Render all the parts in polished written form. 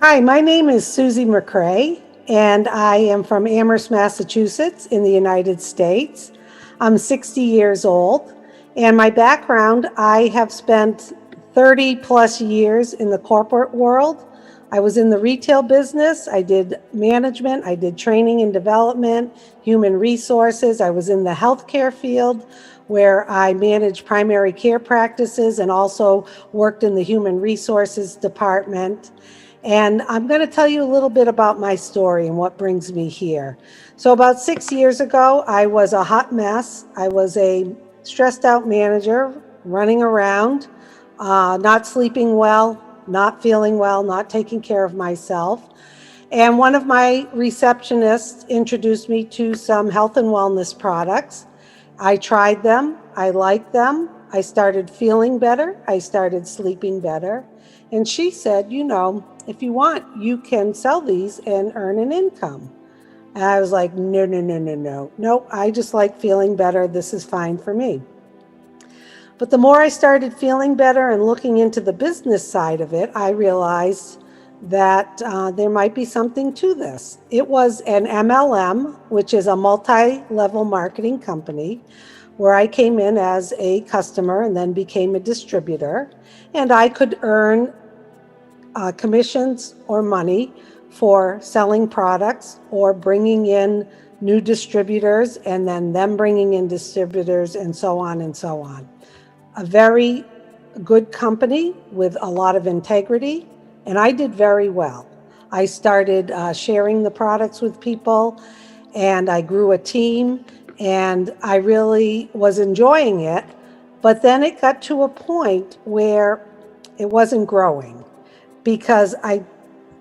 Hi, my name is Susie McCrea, and I am from Amherst, Massachusetts, in the United States. I'm 60 years old, and my background, I have spent 30 plus years in the corporate world. I was in the retail business, I did management, I did training and development, human resources. I was in the healthcare field where I managed primary care practices and also worked in the human resources department. And I'm going to tell you a little bit about my story and what brings me here. So, about 6 years ago, I was a hot mess. I was a stressed out manager running around, not sleeping well, not feeling well, not taking care of myself. And one of my receptionists introduced me to some health and wellness products. I tried them, I liked them, I started feeling better, I started sleeping better. And she said, if you want, you can sell these and earn an income. And I was like, no, no, no, no, no. Nope, I just like feeling better. This is fine for me. But the more I started feeling better and looking into the business side of it, I realized that there might be something to this. It was an MLM, which is a multi level marketing company, where I came in as a customer and then became a distributor. And I could earn commissions or money for selling products or bringing in new distributors and then them bringing in distributors and so on and so on. A very good company with a lot of integrity, and I did very well. I started sharing the products with people, and I grew a team, and I really was enjoying it. But then it got to a point where it wasn't growing because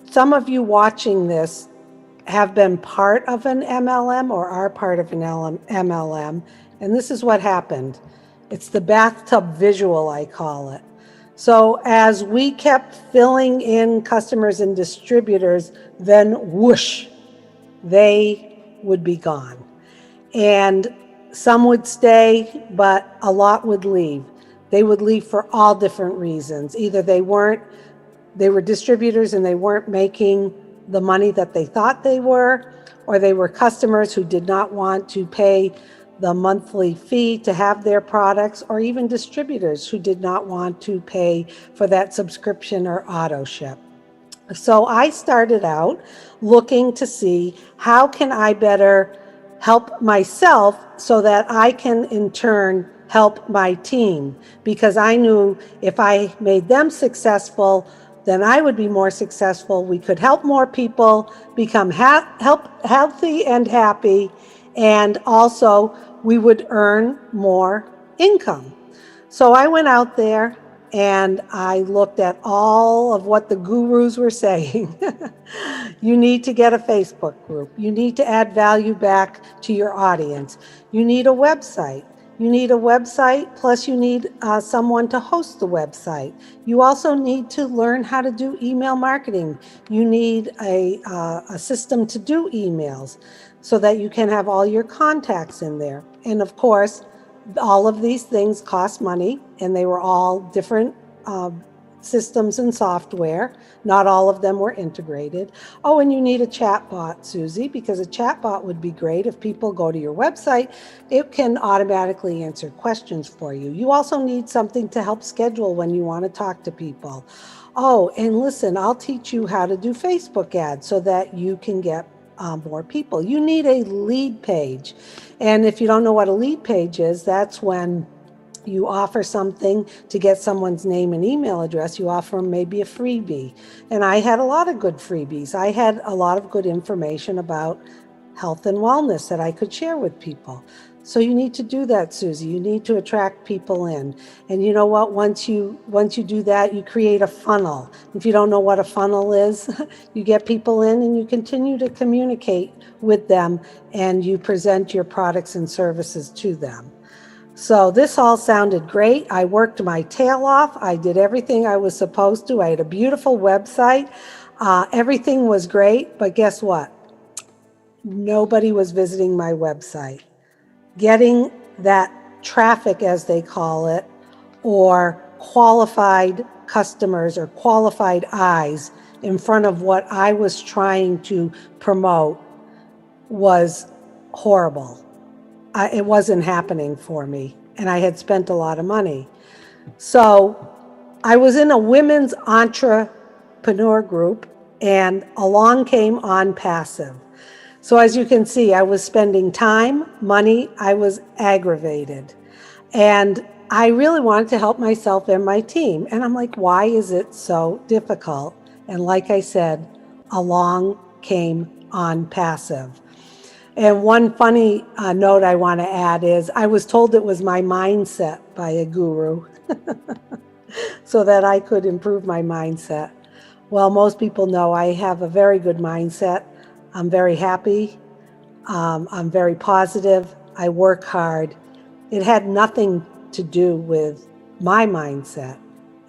some of you watching this have been part of an MLM or are part of an MLM, and this is what happened. It's the bathtub visual, I call it. So as we kept filling in customers and distributors, then whoosh, they would be gone. And some would stay, but a lot would leave. They would leave for all different reasons. Either they were distributors and they weren't making the money that they thought they were, or they were customers who did not want to pay the monthly fee to have their products, or even distributors who did not want to pay for that subscription or auto ship. So I started out looking to see how can I better help myself so that I can in turn help my team, because I knew if I made them successful, then I would be more successful. We could help more people become healthy and happy, and also we would earn more income. So I went out there and I looked at all of what the gurus were saying. You need to get a Facebook group. You need to add value back to your audience. You need a website. You need a website, plus you need someone to host the website. You also need to learn how to do email marketing. You need a system to do emails so that you can have all your contacts in there. And of course, all of these things cost money, and they were all different systems and software. Not all of them were integrated. Oh, and you need a chat bot, Susie, because a chat bot would be great. If people go to your website, it can automatically answer questions for you. You also need something to help schedule when you want to talk to people. Oh, and listen, I'll teach you how to do Facebook ads so that you can get more people. You need a lead page. And if you don't know what a lead page is, that's when you offer something to get someone's name and email address. You offer them maybe a freebie. And I had a lot of good freebies. I had a lot of good information about health and wellness that I could share with people. So you need to do that, Susie. You need to attract people in. And you know what? Once you do that, you create a funnel. If you don't know what a funnel is, you get people in and you continue to communicate with them and you present your products and services to them. So this all sounded great. I worked my tail off. I did everything I was supposed to. I had a beautiful website. Everything was great, but guess what? Nobody was visiting my website. Getting that traffic, as they call it, or qualified customers or qualified eyes in front of what I was trying to promote was horrible. It wasn't happening for me, and I had spent a lot of money. So I was in a women's entrepreneur group, and along came ONPASSIVE. So as you can see, I was spending time, money, I was aggravated. And I really wanted to help myself and my team. And I'm like, why is it so difficult? And like I said, along came ONPASSIVE. And one funny note I want to add is I was told it was my mindset by a guru so that I could improve my mindset. Well, most people know I have a very good mindset. I'm very happy. I'm very positive. I work hard. It had nothing to do with my mindset.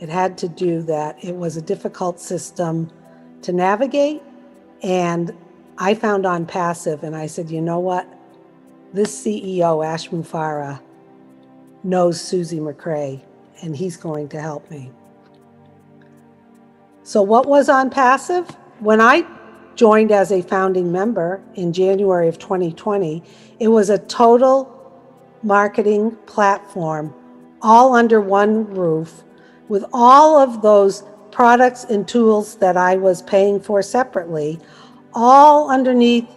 It had to do that it was a difficult system to navigate, and I found ONPASSIVE, and I said, you know what? This CEO, Ash Mufareh, knows Susie McCrea, and he's going to help me. So what was ONPASSIVE? When I joined as a founding member in January of 2020, it was a total marketing platform, all under one roof, with all of those products and tools that I was paying for separately, all underneath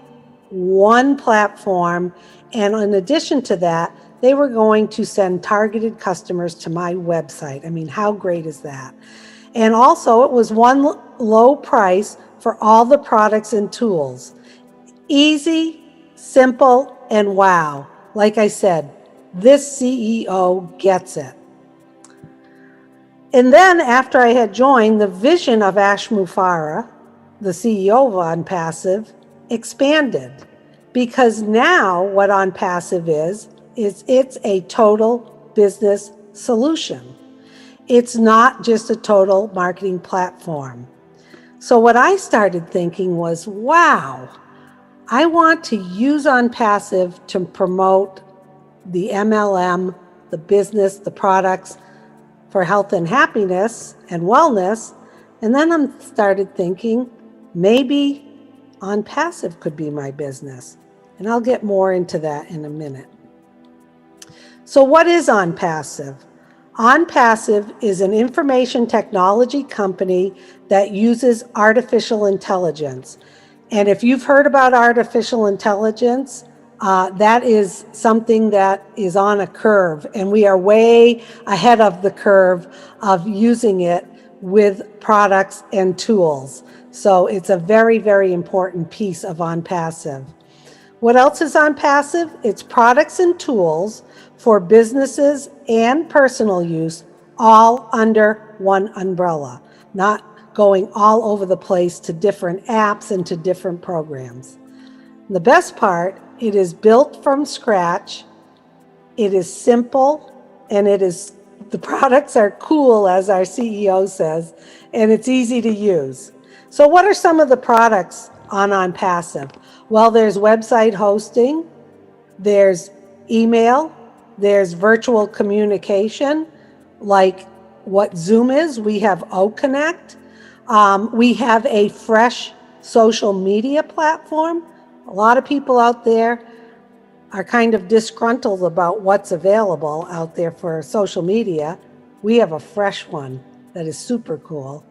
one platform. And in addition to that, they were going to send targeted customers to my website. I mean, how great is that? And also, it was one low price for all the products and tools. Easy, simple, and wow. Like I said, this CEO gets it. And then after I had joined, the vision of Ash Mufareh, the CEO of ONPASSIVE, expanded, because now what ONPASSIVE is it's a total business solution. It's not just a total marketing platform. So what I started thinking was, wow, I want to use ONPASSIVE to promote the MLM, the business, the products for health and happiness and wellness. And then I started thinking, maybe ONPASSIVE could be my business. And I'll get more into that in a minute. So what is ONPASSIVE? ONPASSIVE is an information technology company that uses artificial intelligence. And if you've heard about artificial intelligence, that is something that is on a curve, and we are way ahead of the curve of using it with products and tools. So it's a very, very important piece of ONPASSIVE. What else is ONPASSIVE? It's products and tools for businesses and personal use, all under one umbrella, not going all over the place to different apps and to different programs. The best part, it is built from scratch, it is simple, and the products are cool, as our CEO says, and it's easy to use. So what are some of the products on ONPASSIVE? Well, there's website hosting, there's email, there's virtual communication, like what Zoom is. We have OConnect. We have a fresh social media platform. A lot of people out there are kind of disgruntled about what's available out there for social media. We have a fresh one that is super cool.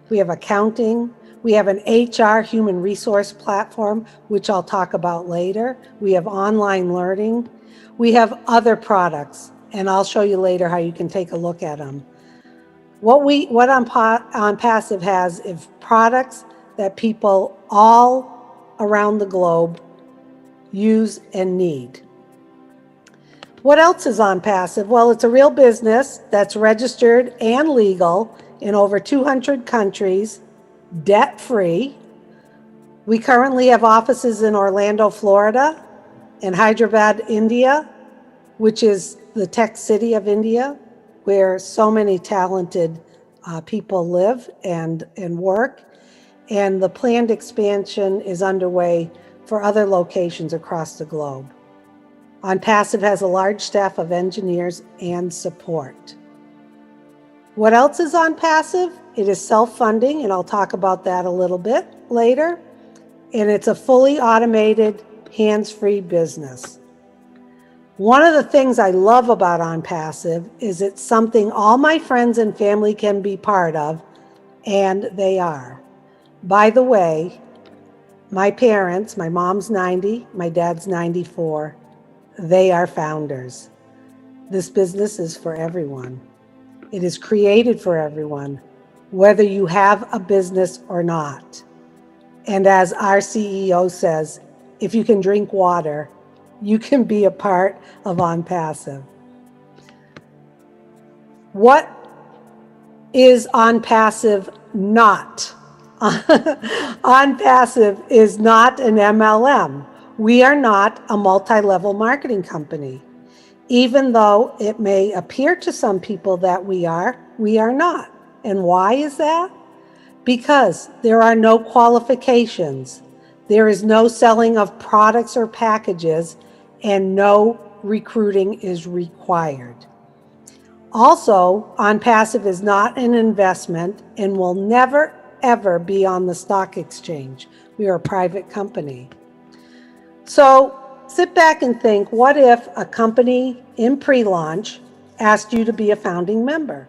We have accounting. We have an HR human resource platform, which I'll talk about later. We have online learning. We have other products, and I'll show you later how you can take a look at them. What ONPASSIVE has is products that people all around the globe use and need. What else is ONPASSIVE? Well, it's a real business that's registered and legal in over 200 countries, debt-free. We currently have offices in Orlando, Florida, and Hyderabad, India, which is the tech city of India, where so many talented people live and work. And the planned expansion is underway for other locations across the globe. ONPASSIVE has a large staff of engineers and support. What else is ONPASSIVE? It is self-funding, and I'll talk about that a little bit later. And it's a fully automated, hands-free business. One of the things I love about ONPASSIVE is it's something all my friends and family can be part of, and they are. By the way, my parents, my mom's 90, my dad's 94, they are founders. This business is for everyone. It is created for everyone, whether you have a business or not. And as our CEO says, if you can drink water, you can be a part of ONPASSIVE. What is ONPASSIVE not? ONPASSIVE is not an MLM. We are not a multi-level marketing company. Even though it may appear to some people that we are not. And why is that? Because there are no qualifications. There is no selling of products or packages, and no recruiting is required. Also, ONPASSIVE is not an investment and will never, ever be on the stock exchange. We are a private company. So sit back and think, what if a company in pre-launch asked you to be a founding member?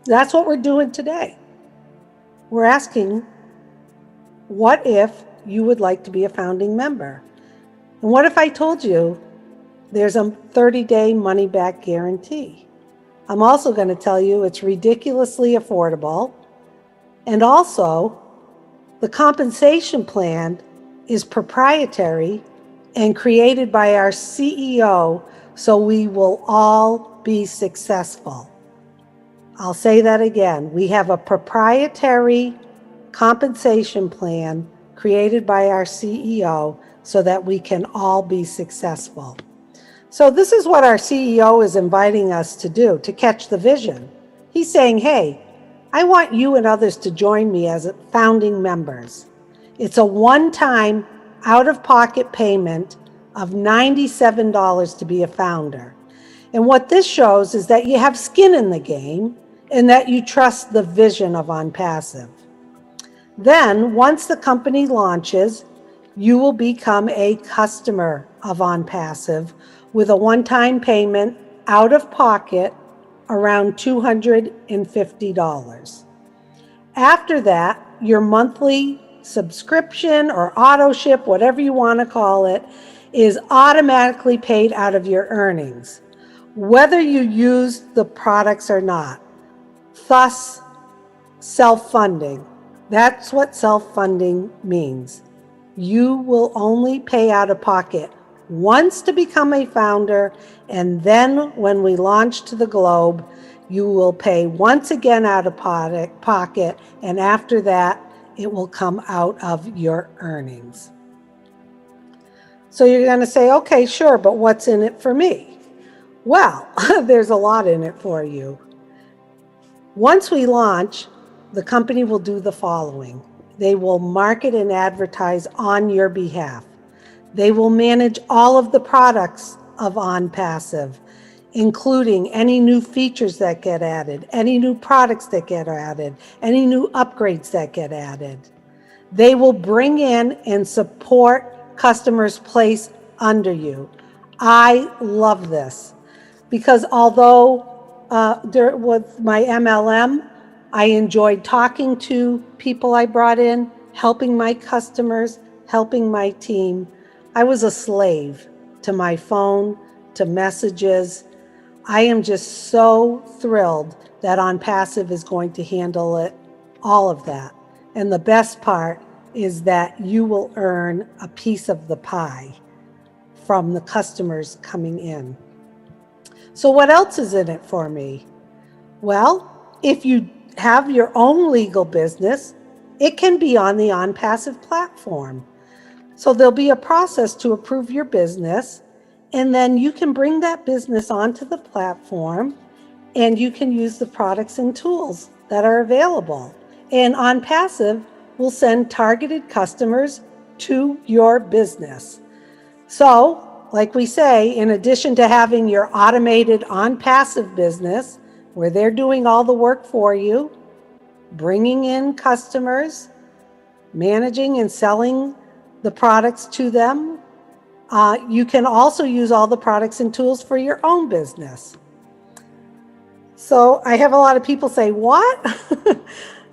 That's what we're doing today. We're asking, what if you would like to be a founding member? And what if I told you there's a 30-day money-back guarantee? I'm also going to tell you it's ridiculously affordable. And also, the compensation plan is proprietary and created by our CEO, so we will all be successful. I'll say that again. We have a proprietary compensation plan created by our CEO so that we can all be successful. So this is what our CEO is inviting us to do, to catch the vision. He's saying, hey, I want you and others to join me as founding members. It's a one-time out-of-pocket payment of $97 to be a founder. And what this shows is that you have skin in the game and that you trust the vision of ONPASSIVE. Then, once the company launches, you will become a customer of ONPASSIVE with a one-time payment out of pocket around $250. After that, your monthly subscription or auto ship, whatever you want to call it, is automatically paid out of your earnings, whether you use the products or not. Thus, self-funding. That's what self-funding means. You will only pay out of pocket once to become a founder, and then when we launch to the globe, you will pay once again out of pocket, and after that, it will come out of your earnings. So you're going to say, okay, sure, but what's in it for me? Well, there's a lot in it for you. Once we launch, the company will do the following. They will market and advertise on your behalf. They will manage all of the products of ONPASSIVE, including any new features that get added, any new products that get added, any new upgrades that get added. They will bring in and support customers placed under you. I love this because although with my MLM, I enjoyed talking to people I brought in, helping my customers, helping my team. I was a slave to my phone, to messages. I am just so thrilled that ONPASSIVE is going to handle it, all of that. And the best part is that you will earn a piece of the pie from the customers coming in. So what else is in it for me? Well, if you have your own legal business, it can be on the ONPASSIVE platform. So there'll be a process to approve your business, and then you can bring that business onto the platform and you can use the products and tools that are available. And ONPASSIVE will send targeted customers to your business. So, like we say, in addition to having your automated ONPASSIVE business, where they're doing all the work for you, bringing in customers, managing and selling the products to them. You can also use all the products and tools for your own business. So I have a lot of people say, what?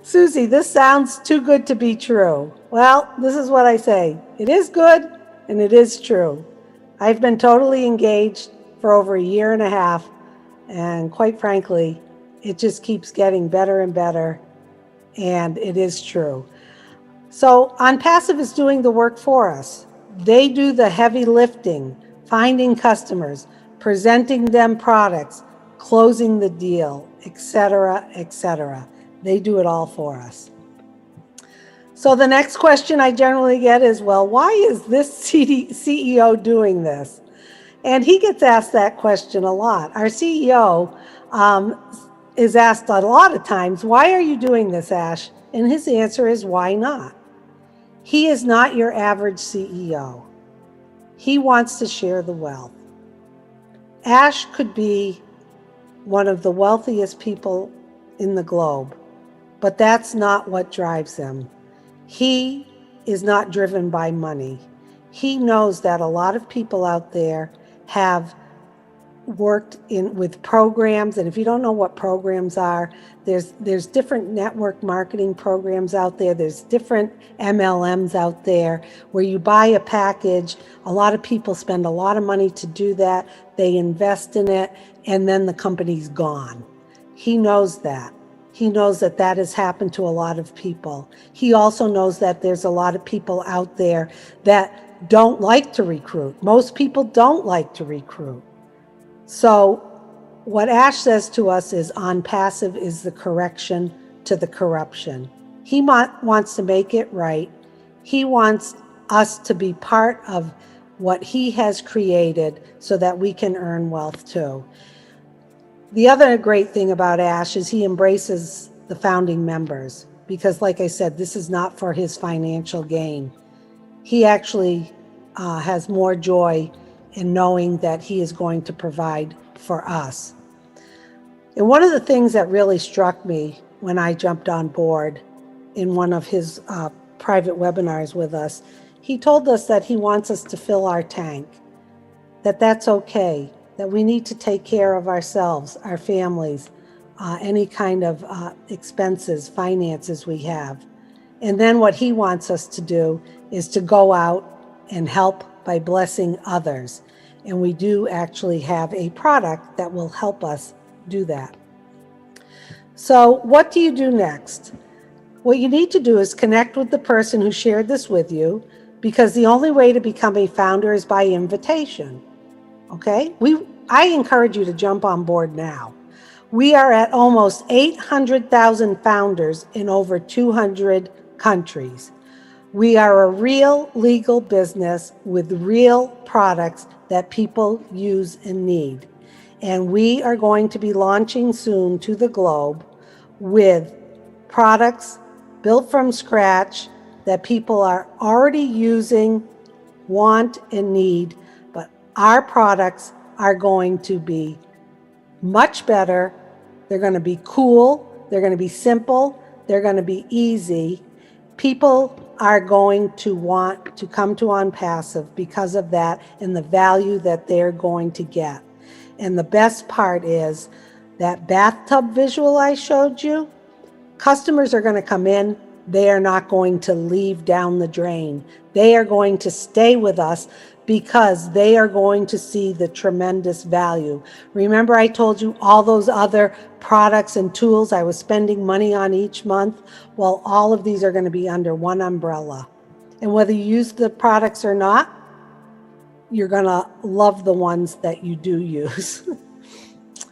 Susie, this sounds too good to be true. Well, this is what I say. It is good and it is true. I've been totally engaged for over 1.5 years, and quite frankly, it just keeps getting better and better, and it is true. So ONPASSIVE is doing the work for us. They do the heavy lifting, finding customers, presenting them products, closing the deal, etc., etc. They do it all for us. So the next question I generally get is, well, why is this CEO doing this? And he gets asked that question a lot. Our CEO is asked a lot of times, why are you doing this, Ash? And his answer is, why not? He is not your average CEO. He wants to share the wealth. Ash could be one of the wealthiest people in the globe, but that's not what drives him. He is not driven by money. He knows that a lot of people out there have worked with programs, and if you don't know what programs are, there's different network marketing programs out there. There's different MLMs out there where you buy a package. A lot of people spend a lot of money to do that. They invest in it, and then the company's gone. He knows that. He knows that that has happened to a lot of people. He also knows that there's a lot of people out there that don't like to recruit. Most people don't like to recruit. So what Ash says to us is ONPASSIVE is the correction to the corruption. He wants to make it right. He wants us to be part of what he has created so that we can earn wealth too. The other great thing about Ash is he embraces the founding members because, like I said, this is not for his financial gain. He actually has more joy in knowing that he is going to provide for us. And one of the things that really struck me when I jumped on board in one of his private webinars with us, he told us that he wants us to fill our tank, that that's okay, that we need to take care of ourselves, our families, any kind of expenses, finances we have. And then what he wants us to do is to go out and help by blessing others. And we do actually have a product that will help us do that. So what do you do next? What you need to do is connect with the person who shared this with you, because the only way to become a founder is by invitation. Okay? I encourage you to jump on board now. We are at almost 800,000 founders in over 200 countries. We are a real legal business with real products that people use and need. And we are going to be launching soon to the globe with products built from scratch that people are already using, want, and need. But our products are going to be much better. They're going to be cool. They're going to be simple. They're going to be easy. People are going to want to come to ONPASSIVE because of that and the value that they're going to get. And the best part is that bathtub visual I showed you, customers are going to come in. They are not going to leave down the drain. They are going to stay with us because they are going to see the tremendous value. Remember I told you all those other products and tools I was spending money on each month? Well, all of these are going to be under one umbrella. And whether you use the products or not, you're going to love the ones that you do use.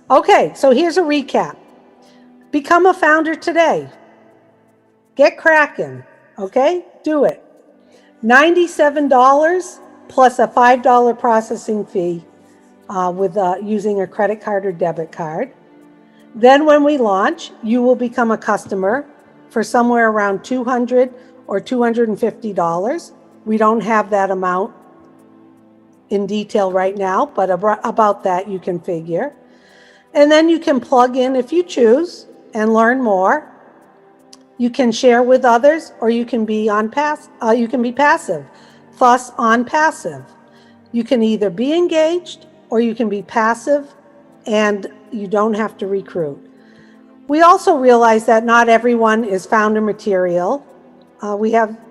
Okay, so here's a recap. Become a founder today. Get cracking, okay? Do it. $97 plus a $5 processing fee with using a credit card or debit card. Then when we launch, you will become a customer for somewhere around $200 or $250. We don't have that amount in detail right now, but about that you can figure. And then you can plug in if you choose and learn more. You can share with others, or you can be passive. Thus, on passive. You can either be engaged or you can be passive, and you don't have to recruit. We also realize that not everyone is founder material.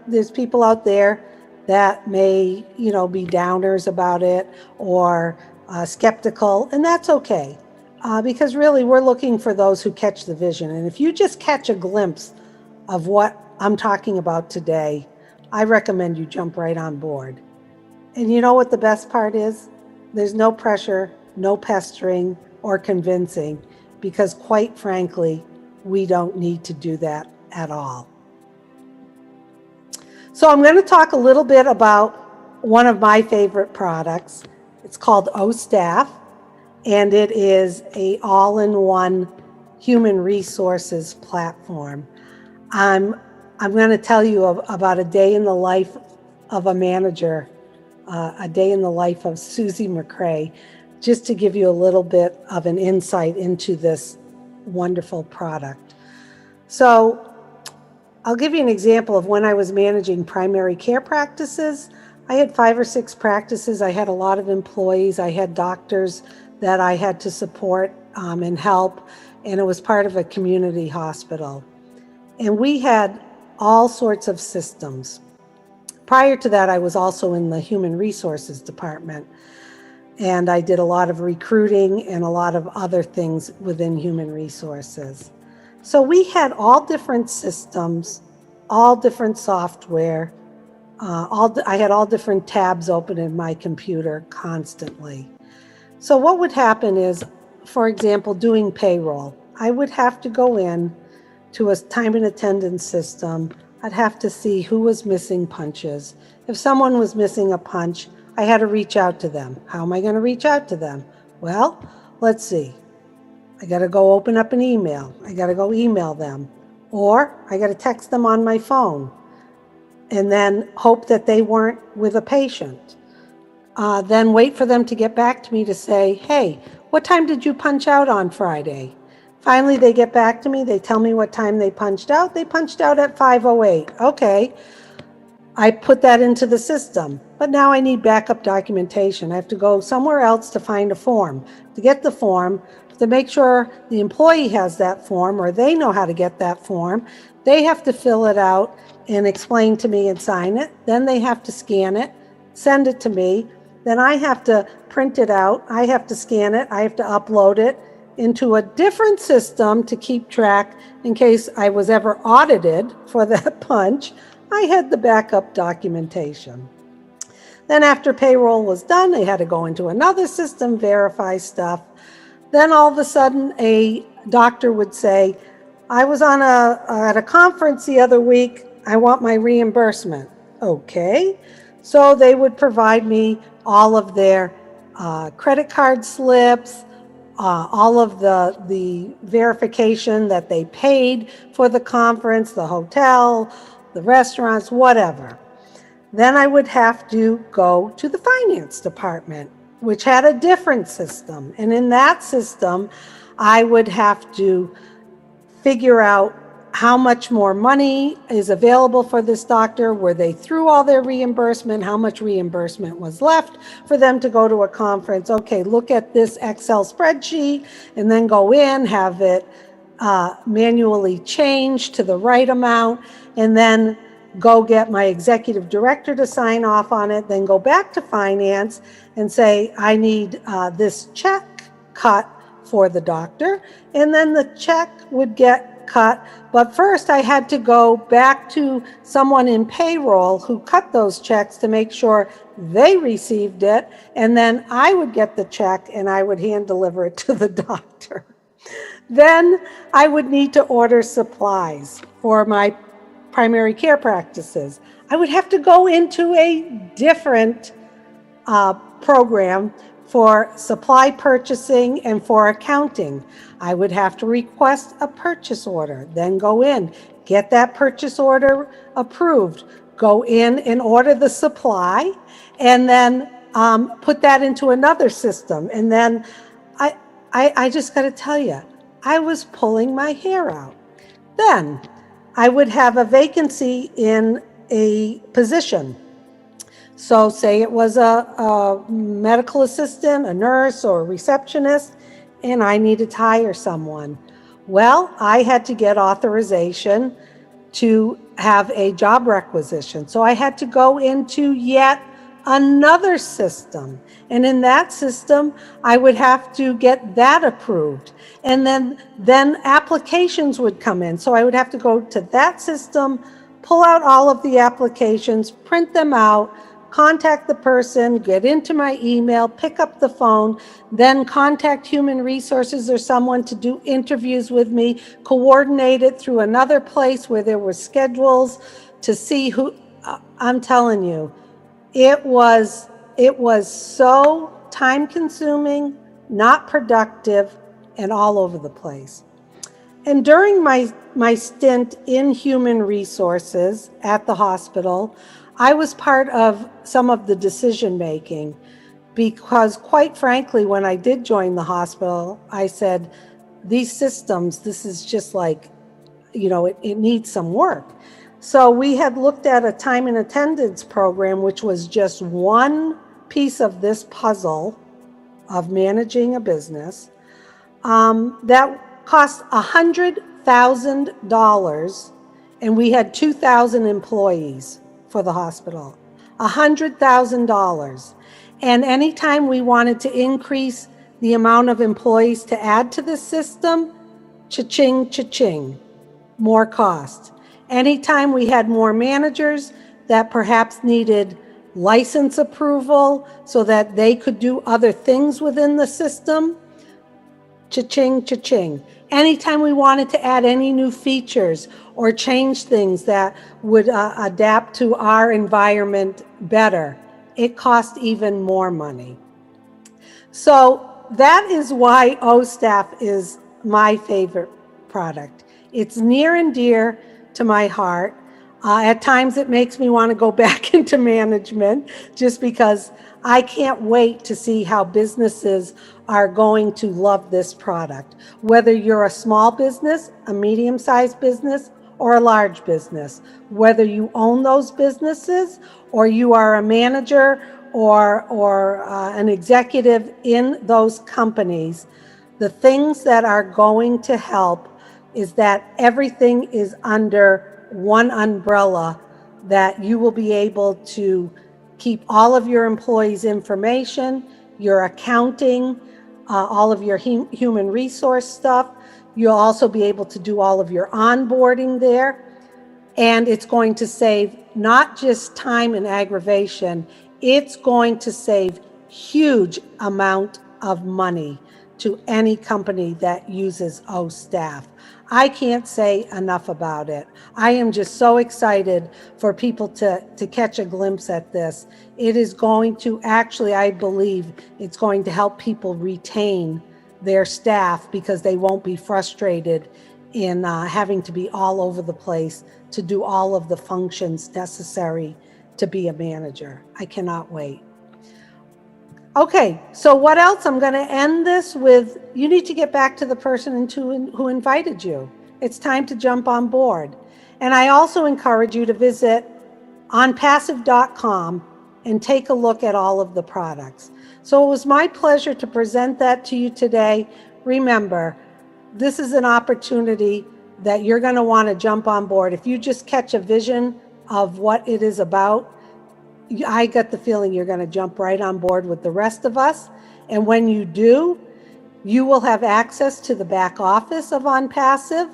There's people out there that may, be downers about it, or skeptical, and that's okay. Because really we're looking for those who catch the vision. And if you just catch a glimpse of what I'm talking about today, I recommend you jump right on board. And you know what the best part is? There's no pressure, no pestering or convincing, because quite frankly, we don't need to do that at all. So I'm going to talk a little bit about one of my favorite products. It's called OStaff, and it is an all-in-one human resources platform. I'm going to tell you about a day in the life of a manager, a day in the life of Susie McCrea, just to give you a little bit of an insight into this wonderful product. So I'll give you an example of when I was managing primary care practices. I had 5 or 6 practices. I had a lot of employees. I had doctors that I had to support and help, and it was part of a community hospital. And we had all sorts of systems. Prior to that, I was also in the human resources department, and I did a lot of recruiting and a lot of other things within human resources. So we had all different systems, all different software. I had all different tabs open in my computer constantly. So what would happen is, for example, doing payroll, I would have to go in to a time and attendance system. I'd have to see who was missing punches. If someone was missing a punch, I had to reach out to them. How am I going to reach out to them? Well, let's see. I got to go open up an email. I got to go email them. Or I got to text them on my phone and then hope that they weren't with a patient. Then wait for them to get back to me to say, hey, what time did you punch out on Friday? Finally, they get back to me. They tell me what time they punched out. They punched out at 5:08. Okay. I put that into the system, but now I need backup documentation. I have to go somewhere else to find a form. To get the form, to make sure the employee has that form or they know how to get that form, they have to fill it out and explain to me and sign it. Then they have to scan it, send it to me. Then I have to print it out. I have to scan it. I have to upload it into a different system to keep track in case I was ever audited for that punch. I had the backup documentation. Then after payroll was done, I had to go into another system, verify stuff. Then all of a sudden, a doctor would say, I was at a conference the other week. I want my reimbursement. Okay. So they would provide me all of their credit card slips, all of the verification that they paid for the conference, the hotel, the restaurants, whatever. Then I would have to go to the finance department, which had a different system. And in that system, I would have to figure out how much more money is available for this doctor. Were they through all their reimbursement? How much reimbursement was left for them to go to a conference? Okay, look at this Excel spreadsheet and then go in, have it manually changed to the right amount, and then go get my executive director to sign off on it, then go back to finance and say, I need this check cut for the doctor, and then the check would get cut. But first I had to go back to someone in payroll who cut those checks to make sure they received it, and then I would get the check and I would hand deliver it to the doctor. Then I would need to order supplies for my primary care practices. I would have to go into a different program for supply purchasing and for accounting. I would have to request a purchase order, then go in, get that purchase order approved, go in and order the supply, and then put that into another system. And then I just got to tell you, I was pulling my hair out. Then I would have a vacancy in a position. So say it was a medical assistant, a nurse, or a receptionist, and I needed to hire someone. Well, I had to get authorization to have a job requisition. So I had to go into yet another system. And in that system, I would have to get that approved. And then applications would come in. So I would have to go to that system, pull out all of the applications, print them out, contact the person, get into my email, pick up the phone, then contact human resources or someone to do interviews with me, coordinate it through another place where there were schedules to see who. I'm telling you, it was so time consuming, not productive, and all over the place. And during my stint in human resources at the hospital, I was part of some of the decision making because, quite frankly, when I did join the hospital, I said, these systems, this is just like, it needs some work. So we had looked at a time and attendance program, which was just one piece of this puzzle of managing a business, that cost $100,000, and we had 2,000 employees for the hospital. $100,000. And anytime we wanted to increase the amount of employees to add to the system, cha-ching, cha-ching, more cost. Anytime we had more managers that perhaps needed license approval so that they could do other things within the system, cha-ching, cha-ching. Anytime we wanted to add any new features or change things that would adapt to our environment better, it cost even more money. So that is why OStaff is my favorite product. It's near and dear to my heart. At times it makes me want to go back into management just because I can't wait to see how businesses are going to love this product. Whether you're a small business, a medium-sized business, or a large business, whether you own those businesses or you are a manager or an executive in those companies, the things that are going to help is that everything is under one umbrella, that you will be able to keep all of your employees' information, your accounting, all of your human resource stuff. You'll also be able to do all of your onboarding there. And it's going to save not just time and aggravation, it's going to save huge amount of money to any company that uses OStaff. I can't say enough about it. I am just so excited for people to catch a glimpse at this. It is going to actually, I believe, it's going to help people retain their staff because they won't be frustrated in having to be all over the place to do all of the functions necessary to be a manager. I cannot wait. Okay, so what else? I'm going to end this with, you need to get back to the person who invited you. It's time to jump on board. And I also encourage you to visit ONPASSIVE.com and take a look at all of the products. So it was my pleasure to present that to you today. Remember, this is an opportunity that you're going to want to jump on board. If you just catch a vision of what it is about, I get the feeling you're going to jump right on board with the rest of us. And when you do, you will have access to the back office of ONPASSIVE,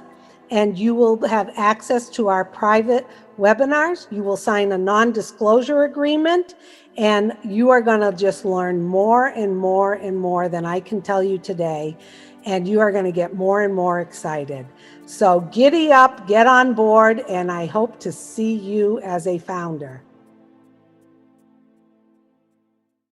and you will have access to our private webinars. You will sign a non-disclosure agreement, and you are going to just learn more and more and more than I can tell you today. And you are going to get more and more excited. So giddy up, get on board, and I hope to see you as a founder.